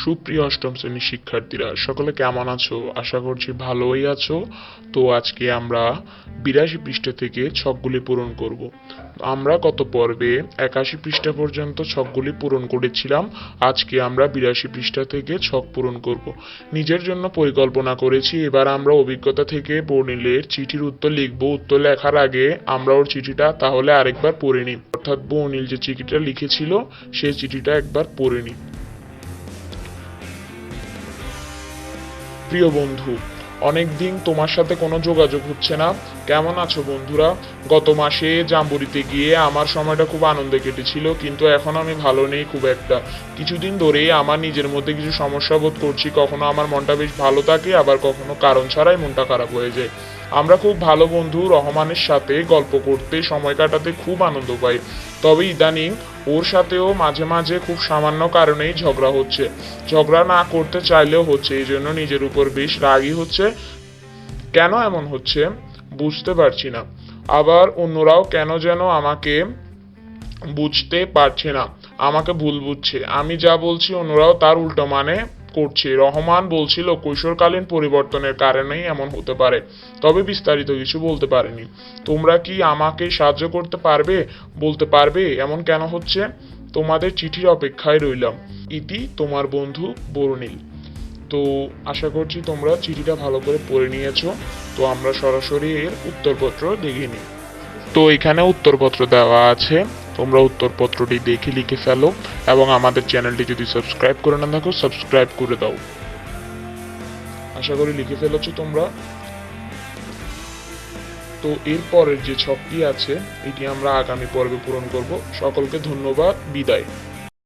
সুপ্রিয় অষ্টম শ্রেণীর শিক্ষার্থীরা সকলে কেমন আছো? আশা করছি ভালোই আছো। তো আজকে আমরা 82 পৃষ্ঠা থেকে ছকগুলি পূরণ করব। আমরা গত পর্বে 81 পৃষ্ঠা পর্যন্ত ছকগুলি পূরণ করেছিলাম। আজকে আমরা 82 পৃষ্ঠা থেকে ছক পূরণ করব। নিজের জন্য পরিকল্পনা করেছি, এবার আমরা অভিজ্ঞতা থেকে বর্ণিলের চিঠির উত্তর লিখব। উত্তর লেখার আগে আমরা ওর চিঠিটা তাহলে আরেকবার পড়ে নিই, অর্থাৎ বর্ণিল যে চিঠিটা লিখেছিল সেই চিঠিটা একবার পড়ে নিই। প্রিয় বন্ধু, অনেকদিন তোমার সাথে কোনো যোগাযোগ হচ্ছে না। কেমন আছো বন্ধুরা? গত মাসে জাম্বুরিতে গিয়ে আমার সময়টা খুব আনন্দে কেটেছিল, কিন্তু এখন আমি ভালো নেই খুব একটা। কিছুদিন ধরেই আমার নিজের মধ্যে কিছু সমস্যা বোধ করছি। কখনো আমার মনটা বেশ ভালো থাকে, আবার কখনো কারণ ছাড়াই মনটা খারাপ হয়ে যায়। আমরা খুব ভালো বন্ধু রহমানের সাথে গল্প করতে, সময় কাটাতে খুব আনন্দ পাই। তবে ইদানিং ওর সাথেও মাঝে মাঝে খুব সামান্য কারণেই ঝগড়া হচ্ছে। ঝগড়া না করতে চাইলেও হচ্ছে, এই জন্য নিজের উপর বেশ রাগই হচ্ছে। কেন এমন হচ্ছে বুঝতে পারছি না। আবার অন্যরাও কেন যেন আমাকে বুঝতে পারছে না, আমাকে ভুল বুঝছে। আমি যা বলছি অন্যরাও তার উল্টো মানে করছে। রহমান বলছিল কৈশোরকালীন পরিবর্তনের কারণেই এমন হতে পারে, তবে বিস্তারিত কিছু বলতে পারেনি। তোমরা কি আমাকে সাহায্য করতে পারবে? বলতে পারবে এমন কেন হচ্ছে? তোমাদের চিঠির অপেক্ষায় রইলাম। ইতি, তোমার বন্ধু বর্ণিল। তো আশা করছি তোমরা চিঠিটা ভালো করে পড়ে নিয়েছো। তো আমরা সরাসরি এর উত্তরপত্র দেখে নিই। তো এখানে উত্তরপত্র দেওয়া আছে, তোমরা উত্তরপত্রটি দেখে লিখে ফেলো এবং আমাদের চ্যানেলটি যদি সাবস্ক্রাইব করে না থাকো সাবস্ক্রাইব করে দাও। আশা করি লিখে ফেলেছো তোমরা। তো এরপরের যে ছকটি আছে এটি আমরা আগামী পর্বে পূরণ করব। সকলকে ধন্যবাদ, বিদায়।